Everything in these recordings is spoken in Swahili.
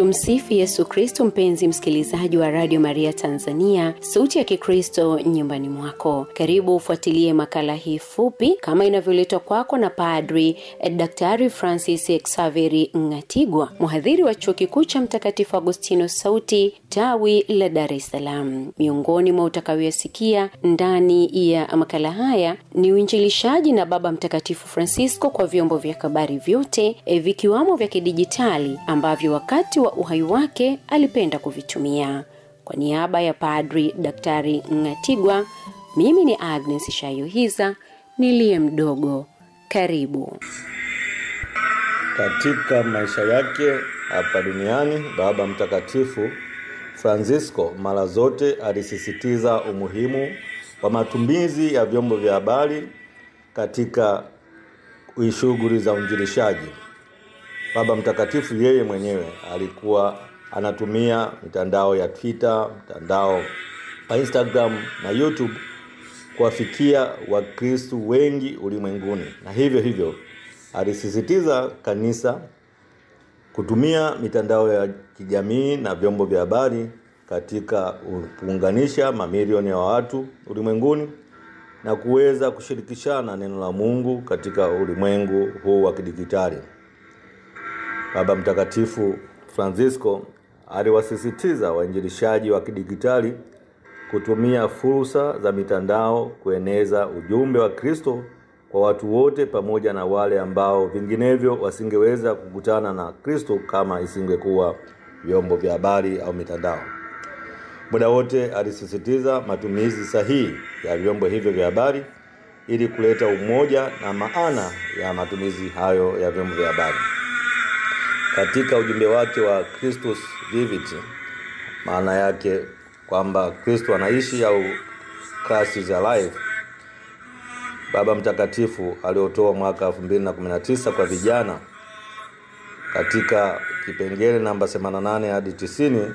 Tumsifu Yesu Kristo. Mpenzi msikilizaji wa Radio Maria Tanzania, sauti ya Kikristo nyumbani mwako. Karibu ufuatilie makala hii fupi kama inavyoletwa kwako na Padri Daktari Francis Xaveri Ngatigwa, mhadhiri wa Chuo Kikuu cha Mtakatifu Agostino Sauti, tawi la Dar es Salaam. Miongoni mwa utakayoyasikia ndani ya makala haya ni uinjilishaji na Baba Mtakatifu Francisco kwa vyombo vya habari vyote vikiwamo vya kidijitali ambavyo wakati wa uhai wake alipenda kuvitumia. Kwa niaba ya Padri Daktari Ngatigwa, mimi ni Agnes Shayohiza niliye mdogo. Karibu. Katika maisha yake hapa duniani, Baba Mtakatifu Francisco mara zote alisisitiza umuhimu wa matumizi ya vyombo vya habari katika shughuli za uinjilishaji. Baba Mtakatifu yeye mwenyewe alikuwa anatumia mitandao ya Twitter, mtandao wa Instagram na YouTube kuwafikia Wakristo wengi ulimwenguni. Na hivyo alisisitiza kanisa kutumia mitandao ya kijamii na vyombo vya habari katika kuunganisha mamilioni ya watu ulimwenguni na kuweza kushirikishana neno la Mungu katika ulimwengu huu wa kidijitali. Baba Mtakatifu Francisco aliwasisitiza wainjilishaji wa kidijitali kutumia fursa za mitandao kueneza ujumbe wa Kristo kwa watu wote, pamoja na wale ambao vinginevyo wasingeweza kukutana na Kristo kama isingekuwa vyombo vya habari au mitandao. Muda wote alisisitiza matumizi sahihi ya vyombo hivyo vya habari ili kuleta umoja na maana ya matumizi hayo ya vyombo vya habari. Katika ujumbe wake wa Christus Vivit, maana yake kwamba Kristo anaishi au Christ is alive, Baba Mtakatifu aliotoa mwaka 2019 kwa vijana katika kipengele namba 88 hadi 90,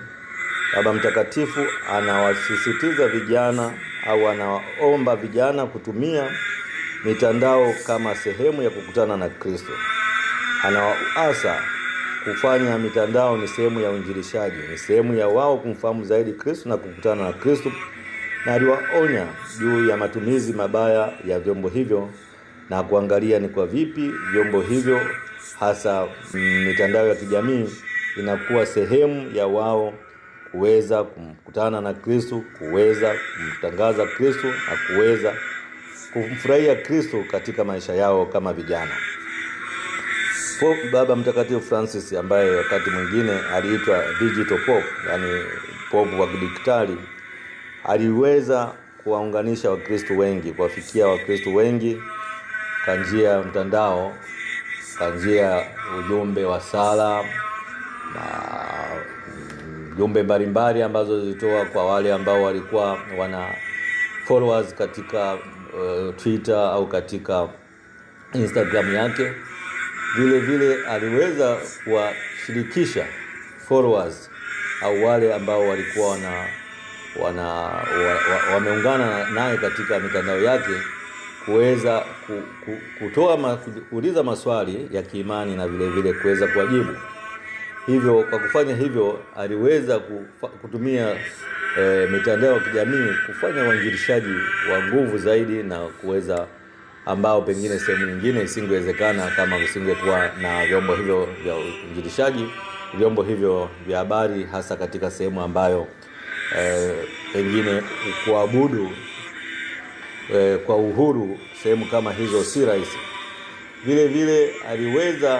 Baba Mtakatifu anawasisitiza vijana au anaomba vijana kutumia mitandao kama sehemu ya kukutana na Kristo. Anawaasa kufanya mitandao ni sehemu ya uinjilishaji, ni sehemu ya wao kumfahamu zaidi Kristo na kukutana na Kristo, na aliwaonya juu ya matumizi mabaya ya vyombo hivyo na kuangalia ni kwa vipi vyombo hivyo hasa mitandao ya kijamii inakuwa sehemu ya wao kuweza kukutana na Kristo, kuweza kumtangaza Kristo na kuweza kumfurahia Kristo katika maisha yao kama vijana. Baba Mtakatifu Francis, ambaye wakati mwingine aliitwa digital pope, yani pope wa kidijitali, aliweza kuwaunganisha Wakristo wengi, kuwafikia Wakristo wengi kwa njia ya mtandao, kwa njia ya ujumbe wa sala na jumbe mbalimbali ambazo zilitoa kwa wale ambao walikuwa wana followers katika Twitter au katika Instagram yake. Vile aliweza kuwashirikisha followers au wale ambao walikuwa wameungana naye katika mitandao yake kuweza kuuliza maswali ya kiimani na vile kuweza kuwajibu. Hivyo kwa kufanya hivyo aliweza kutumia mitandao ya kijamii kufanya uinjilishaji wa nguvu zaidi na kuweza ambao pengine sehemu nyingine isingewezekana kama usingekuwa na vyombo hivyo vya uinjilishaji, vyombo hivyo vya habari, hasa katika sehemu ambayo pengine kuabudu kwa uhuru sehemu kama hizo si rahisi. Vile aliweza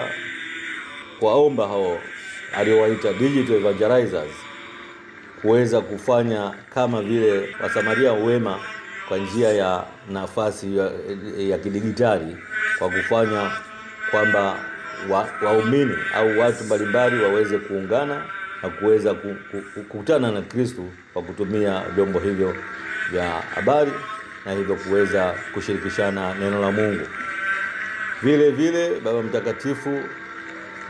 kuwaomba hao aliowaita digital evangelizers kuweza kufanya kama vile wasamaria wema kwa njia ya nafasi ya kidijitali, kwa kufanya kwamba waumini au watu mbalimbali waweze kuungana na kuweza kukutana na Kristo kwa kutumia vyombo hivyo vya habari na hivyo kuweza kushirikishana neno la Mungu. Vile Baba Mtakatifu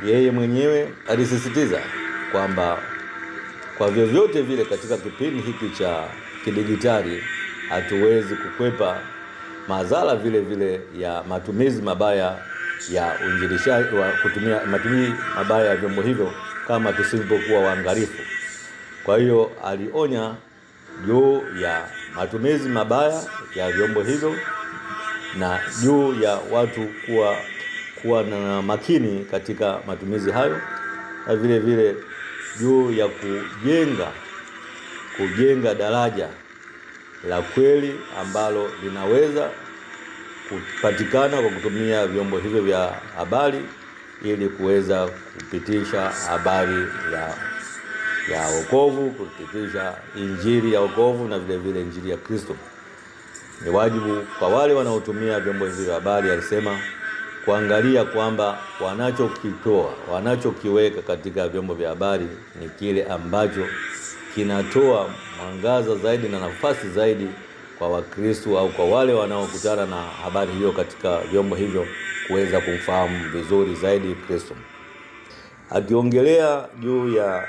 yeye mwenyewe alisisitiza kwamba kwa vyovyote vile katika kipindi hiki cha kidijitali hatuwezi kukwepa madhara vile ya matumizi mabaya ya uinjilishaji, wa kutumia matumizi mabaya ya vyombo hivyo kama tusipokuwa waangalifu. Kwa hiyo alionya juu ya matumizi mabaya ya vyombo hivyo na juu ya watu kuwa na makini katika matumizi hayo, na vile vile juu ya kujenga daraja la kweli ambalo linaweza kupatikana kwa kutumia vyombo hivyo vya habari ili kuweza kupitisha habari ya wokovu, kupitisha injili ya wokovu na vile vile injili ya Kristo. Ni wajibu kwa wale wanaotumia vyombo hivi vya habari, alisema, kuangalia kwamba wanachokiweka katika vyombo vya habari ni kile ambacho kinatoa mwangaza zaidi na nafasi zaidi kwa Wakristo au kwa wale wanaokutana na habari hiyo katika vyombo hivyo kuweza kumfahamu vizuri zaidi Kristo. Akiongelea juu ya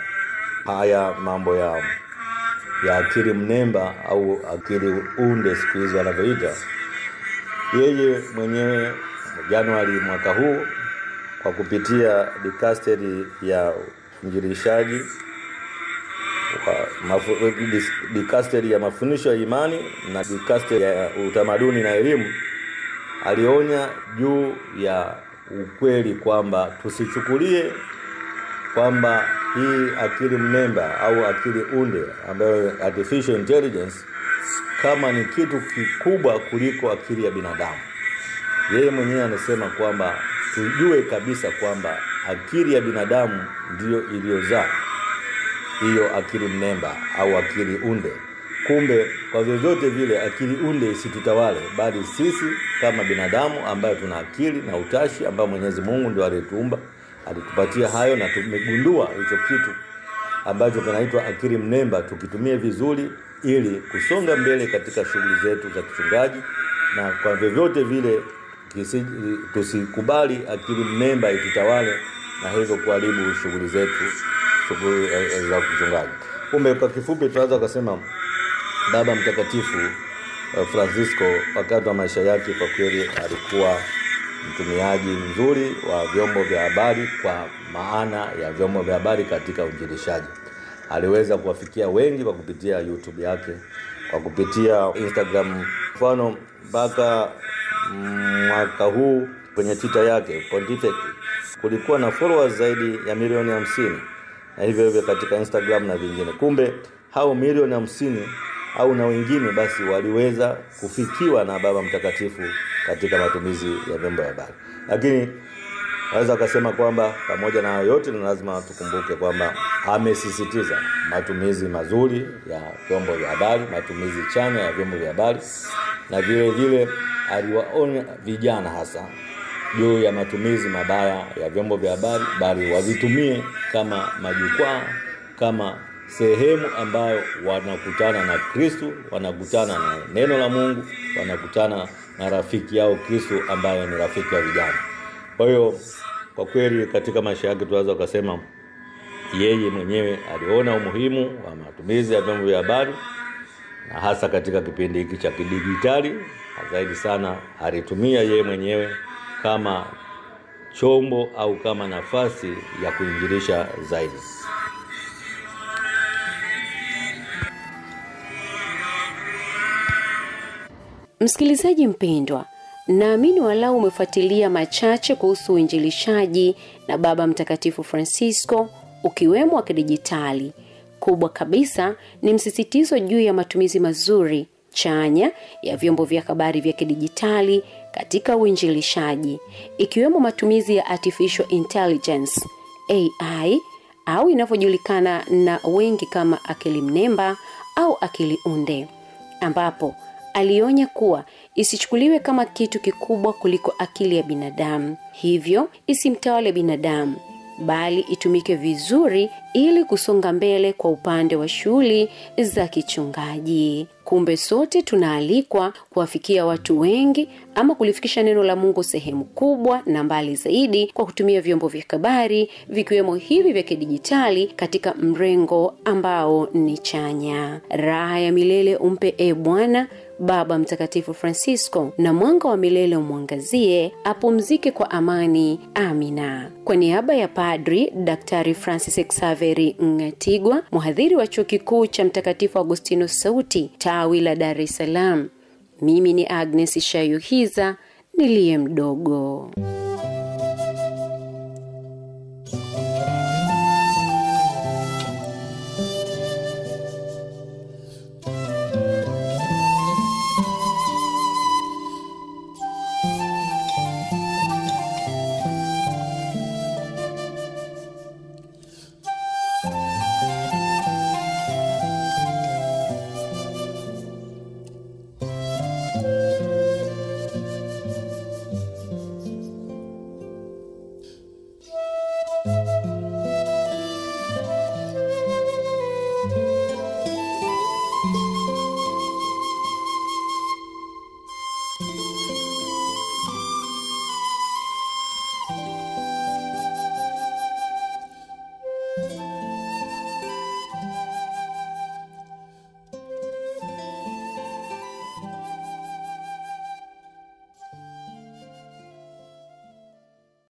haya mambo ya akili mnemba au akili unde siku hizi wanavyoita, yeye mwenyewe Januari mwaka huu kwa kupitia dikasteri ya injilishaji, dikasteri ya mafundisho ya imani na dikasteri ya utamaduni na elimu, alionya juu ya ukweli kwamba tusichukulie kwamba hii akili mnemba au akili unde ambayo artificial intelligence kama ni kitu kikubwa kuliko akili ya binadamu. Yeye mwenyewe anasema kwamba tujue kabisa kwamba akili ya binadamu ndiyo iliyozaa hiyo akili mnemba au akili unde. Kumbe kwa vyovyote vile akili unde isitutawale, bali sisi kama binadamu ambayo tuna akili na utashi ambao Mwenyezi Mungu ndio alituumba, alitupatia hayo, na tumegundua hicho kitu ambacho kinaitwa akili mnemba tukitumie vizuri ili kusonga mbele katika shughuli zetu za kichungaji. Na kwa vyovyote vile tusikubali akili mnemba itutawale na hivyo kuharibu shughuli zetu za kichungaji. Kumbe kwa kifupi tunaweza kusema Baba Mtakatifu Francisco wakati wa maisha yake kwa kweli alikuwa mtumiaji mzuri wa vyombo vya habari, kwa maana ya vyombo vya habari katika uinjilishaji. Aliweza kuwafikia wengi kwa kupitia YouTube yake, kwa kupitia Instagram. Mfano mpaka mwaka huu kwenye Twitter yake Pontifex kulikuwa na followers zaidi ya milioni 50, na hivyo katika Instagram na vingine. Kumbe hao milioni 50 au na wengine basi waliweza kufikiwa na Baba Mtakatifu katika matumizi ya vyombo vya habari. Lakini naweza kusema kwamba pamoja na yote lazima tukumbuke kwamba amesisitiza matumizi mazuri ya vyombo vya habari, matumizi chanya ya vyombo vya habari, na vile vile aliwaonya vijana hasa juu ya matumizi mabaya ya vyombo vya habari, bali wavitumie kama majukwaa, kama sehemu ambayo wanakutana na Kristo, wanakutana na neno la Mungu, wanakutana na rafiki yao Kristo ambaye ni rafiki wa vijana. Kwa hiyo kwa kweli katika maisha yake tunaweza kusema yeye mwenyewe aliona umuhimu wa matumizi ya vyombo vya habari, na hasa katika kipindi hiki cha kidijitali zaidi sana alitumia yeye mwenyewe kama chombo au kama nafasi ya kuinjilisha zaidi. Msikilizaji mpendwa, naamini walau umefuatilia machache kuhusu uinjilishaji na Baba Mtakatifu Francisco, ukiwemo wa kidijitali. Kubwa kabisa ni msisitizo juu ya matumizi mazuri chanya ya vyombo vya habari vya kidijitali katika uinjilishaji, ikiwemo matumizi ya artificial intelligence AI au inavyojulikana na wengi kama akili mnemba au akili unde, ambapo alionya kuwa isichukuliwe kama kitu kikubwa kuliko akili ya binadamu, hivyo isimtawale binadamu, bali itumike vizuri ili kusonga mbele kwa upande wa shughuli za kichungaji. Kumbe sote tunaalikwa kuwafikia watu wengi ama kulifikisha neno la Mungu sehemu kubwa na mbali zaidi kwa kutumia vyombo vya habari vikiwemo hivi vya kidijitali katika mrengo ambao ni chanya. Raha ya milele umpe Bwana Baba Mtakatifu Francisco, na mwanga wa milele umwangazie, apumzike kwa amani. Amina. Kwa niaba ya Padri Daktari Francis Xaveri Ngatigwa, mhadhiri wa Chuo Kikuu cha Mtakatifu Agostino Sauti, tawi la Dar es Salaam, mimi ni Agnes Shayuhiza niliye mdogo.